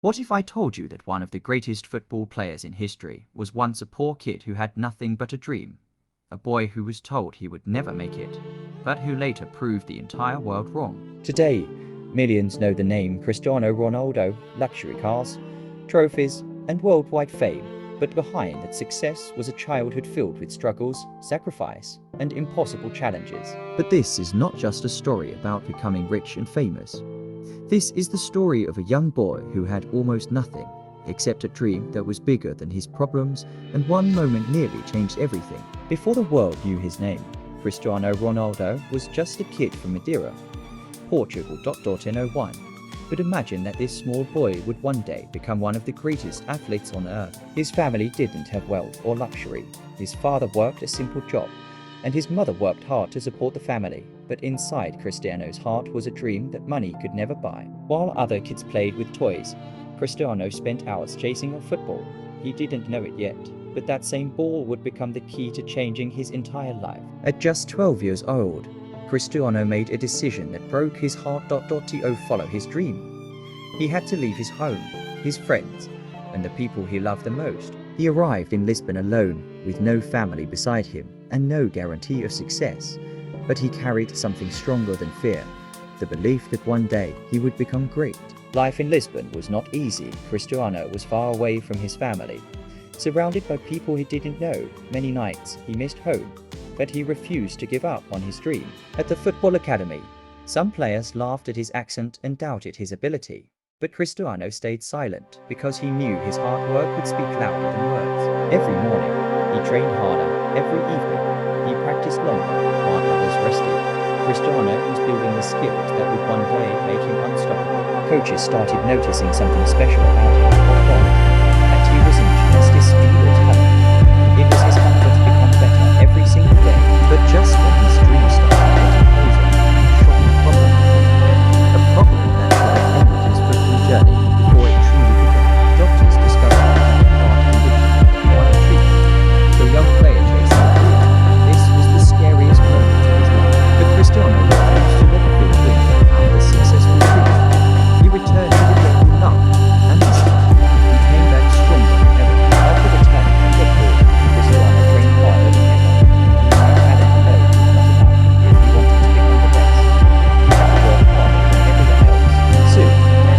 What if I told you that one of the greatest football players in history was once a poor kid who had nothing but a dream? A boy who was told he would never make it, but who later proved the entire world wrong. Today, millions know the name Cristiano Ronaldo, luxury cars, trophies, and worldwide fame. But behind that success was a childhood filled with struggles, sacrifice, and impossible challenges. But this is not just a story about becoming rich and famous. This is the story of a young boy who had almost nothing, except a dream that was bigger than his problems, and one moment nearly changed everything. Before the world knew his name, Cristiano Ronaldo was just a kid from Madeira, Portugal. In 01. But imagine that this small boy would one day become one of the greatest athletes on earth. His family didn't have wealth or luxury. His father worked a simple job, and his mother worked hard to support the family. But inside Cristiano's heart was a dream that money could never buy. While other kids played with toys, Cristiano spent hours chasing a football. He didn't know it yet, but that same ball would become the key to changing his entire life. At just 12 years old, Cristiano made a decision that broke his heart. To follow his dream. He had to leave his home, his friends, and the people he loved the most. He arrived in Lisbon alone, with no family beside him and no guarantee of success. But he carried something stronger than fear, the belief that one day he would become great. Life in Lisbon was not easy. Cristiano was far away from his family, surrounded by people he didn't know. Many nights he missed home, but he refused to give up on his dream. At the football academy, some players laughed at his accent and doubted his ability. But Cristiano stayed silent because he knew his hard work would speak louder than words. Every morning, he trained harder. Every evening, he practiced longer while others rested. Cristiano was building the skills that would one day make him unstoppable. Coaches started noticing something special about him, and he wasn't just his speed or talent. It was his hunger to become better every single day. But just when his dream started getting closer, a problem that could have ended his football journey before it truly began. Doctors discovered that he had heart condition while on treatment. The young player chased a career. This was the scariest moment of his life. But Cristiano refused to let the win out the successful treatment. He returned to the game he loved, and this time, he came back stronger than ever. After returning from football, Cristiano trained harder than ever. He knew talent alone was not enough if he wanted to become the best. He had to work harder than everyone else. Soon,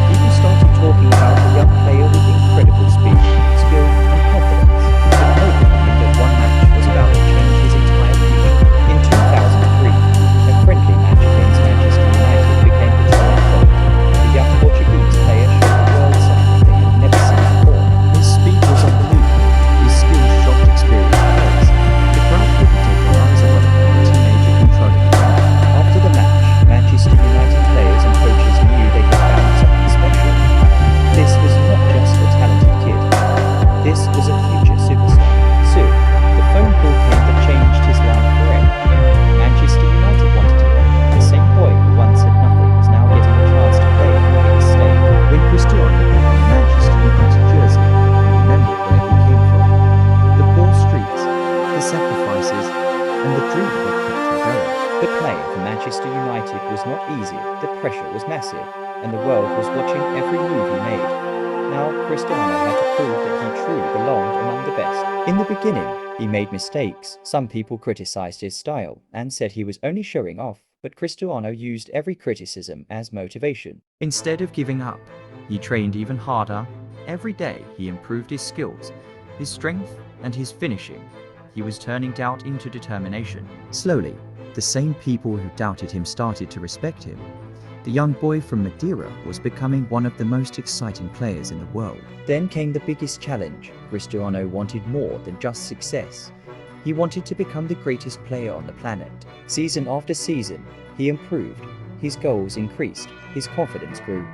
people started talking about a young player with incredible speed, skill, and confidence. But nobody knew that one match was about to change his entire future. In 2003, a friendly match against Manchester United became the turning point. The young Portuguese player showed the world something they had never seen before. His speed was unbelievable. His skills shocked experienced players. The crowd couldn't take their eyes away from the teenager controlling the game. After the match, Manchester United players and coaches knew they had found something special. This was not just a talented kid. This was a future superstar. Soon, the phone call came that changed his life forever. Manchester United wanted him. The same boy who once had nothing was now getting a chance to play in the biggest stadium. When Cristiano wore the Manchester United jersey, he remembered where he came from. The poor streets, the sacrifices, and the dream that kept him going. But playing for Manchester United was not easy. The pressure was massive, and the world was watching every move he made. Now, Cristiano had to prove that he truly belonged among the best. In the beginning, he made mistakes. Some people criticized his style and said he was only showing off, but Cristiano used every criticism as motivation. Instead of giving up, he trained even harder. Every day, he improved his skills, his strength, and his finishing. He was turning doubt into determination. Slowly, the same people who doubted him started to respect him. The young boy from Madeira was becoming one of the most exciting players in the world. Then came the biggest challenge. Cristiano wanted more than just success. He wanted to become the greatest player on the planet. Season after season, he improved. His goals increased. His confidence grew.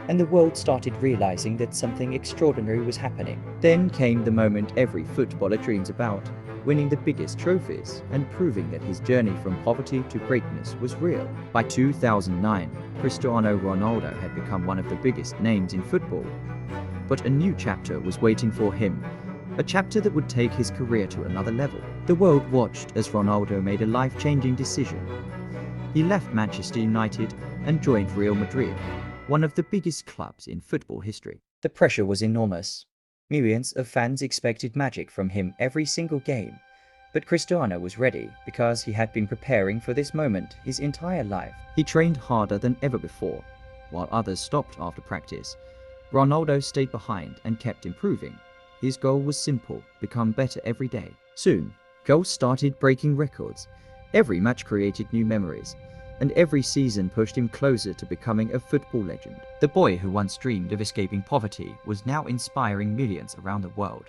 And the world started realizing that something extraordinary was happening. Then came the moment every footballer dreams about, winning the biggest trophies and proving that his journey from poverty to greatness was real. By 2009, Cristiano Ronaldo had become one of the biggest names in football. But a new chapter was waiting for him, a chapter that would take his career to another level. The world watched as Ronaldo made a life-changing decision. He left Manchester United and joined Real Madrid. one of the biggest clubs in football history. The pressure was enormous. Millions of fans expected magic from him every single game. But Cristiano was ready because he had been preparing for this moment his entire life. He trained harder than ever before, while others stopped after practice. Ronaldo stayed behind and kept improving. His goal was simple: become better every day. Soon, goals started breaking records. Every match created new memories, and every season pushed him closer to becoming a football legend. The boy who once dreamed of escaping poverty was now inspiring millions around the world.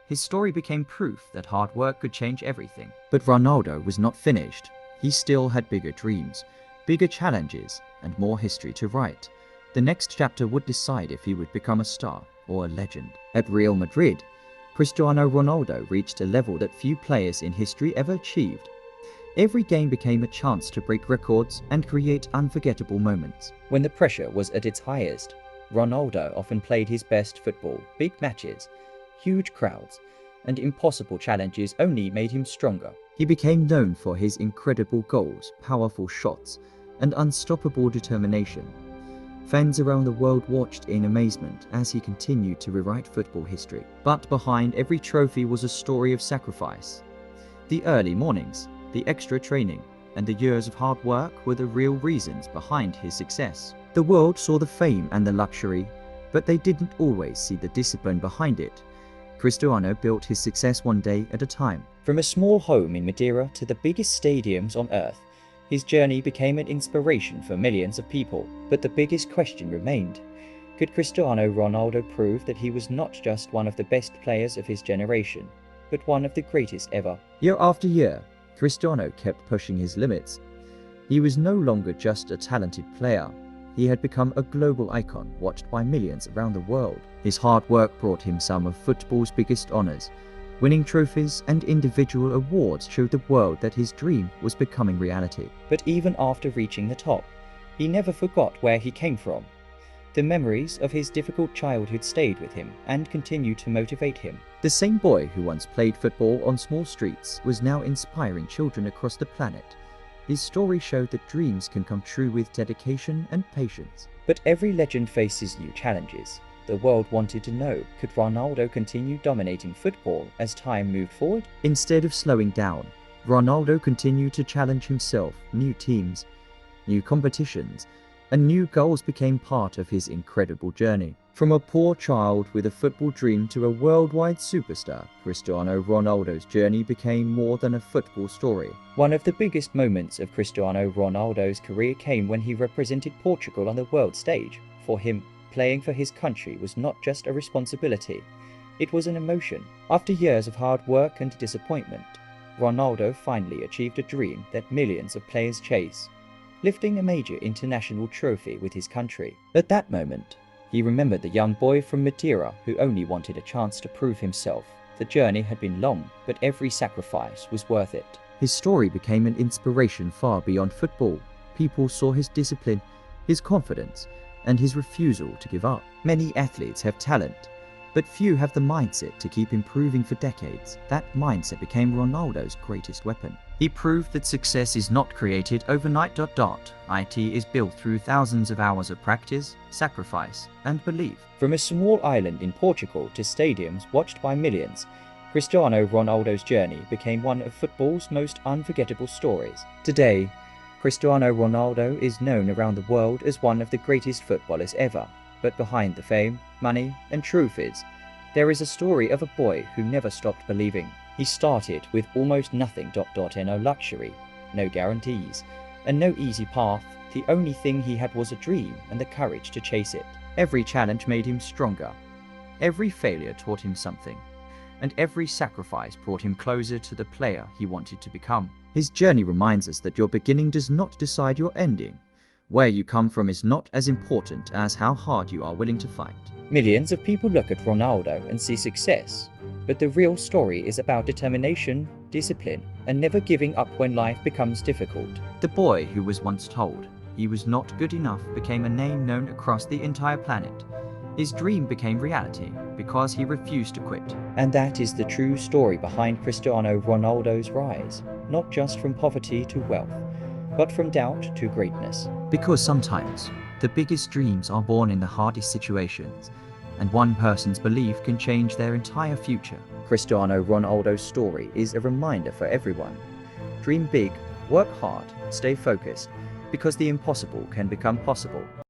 His story became proof that hard work could change everything. But Ronaldo was not finished. He still had bigger dreams, bigger challenges, and more history to write. The next chapter would decide if he would become a star or a legend. At Real Madrid, Cristiano Ronaldo reached a level that few players in history ever achieved. Every game became a chance to break records and create unforgettable moments. When the pressure was at its highest, Ronaldo often played his best football. Big matches, huge crowds, and impossible challenges only made him stronger. He became known for his incredible goals, powerful shots, and unstoppable determination. Fans around the world watched in amazement as he continued to rewrite football history. But behind every trophy was a story of sacrifice. The early mornings, the extra training, and the years of hard work were the real reasons behind his success. The world saw the fame and the luxury, but they didn't always see the discipline behind it. Cristiano built his success one day at a time. From a small home in Madeira to the biggest stadiums on earth, his journey became an inspiration for millions of people. But the biggest question remained: could Cristiano Ronaldo prove that he was not just one of the best players of his generation, but one of the greatest ever? Year after year, Cristiano kept pushing his limits. He was no longer just a talented player. He had become a global icon watched by millions around the world. His hard work brought him some of football's biggest honors. Winning trophies and individual awards showed the world that his dream was becoming reality. But even after reaching the top, he never forgot where he came from. The memories of his difficult childhood stayed with him and continued to motivate him. The same boy who once played football on small streets was now inspiring children across the planet. His story showed that dreams can come true with dedication and patience. But every legend faces new challenges. The world wanted to know, could Ronaldo continue dominating football as time moved forward? Instead of slowing down, Ronaldo continued to challenge himself. New teams, new competitions, and new goals became part of his incredible journey. From a poor child with a football dream to a worldwide superstar, Cristiano Ronaldo's journey became more than a football story. One of the biggest moments of Cristiano Ronaldo's career came when he represented Portugal on the world stage. For him, playing for his country was not just a responsibility, it was an emotion. After years of hard work and disappointment, Ronaldo finally achieved a dream that millions of players chase: lifting a major international trophy with his country. At that moment, he remembered the young boy from Madeira who only wanted a chance to prove himself. The journey had been long, but every sacrifice was worth it. His story became an inspiration far beyond football. People saw his discipline, his confidence, and his refusal to give up. Many athletes have talent, but few have the mindset to keep improving for decades. That mindset became Ronaldo's greatest weapon. He proved that success is not created overnight. It is built through thousands of hours of practice, sacrifice, and belief. From a small island in Portugal to stadiums watched by millions, Cristiano Ronaldo's journey became one of football's most unforgettable stories. Today, Cristiano Ronaldo is known around the world as one of the greatest footballers ever. But behind the fame, money, and trophies, there is a story of a boy who never stopped believing. He started with almost nothing. No luxury, no guarantees, and no easy path. The only thing he had was a dream and the courage to chase it. Every challenge made him stronger. Every failure taught him something. And every sacrifice brought him closer to the player he wanted to become. His journey reminds us that your beginning does not decide your ending. Where you come from is not as important as how hard you are willing to fight. Millions of people look at Ronaldo and see success, but the real story is about determination, discipline, and never giving up when life becomes difficult. The boy who was once told he was not good enough became a name known across the entire planet. His dream became reality because he refused to quit. And that is the true story behind Cristiano Ronaldo's rise, not just from poverty to wealth, but from doubt to greatness. Because sometimes The biggest dreams are born in the hardest situations, and one person's belief can change their entire future. Cristiano Ronaldo's story is a reminder for everyone. Dream big, work hard, stay focused, because the impossible can become possible.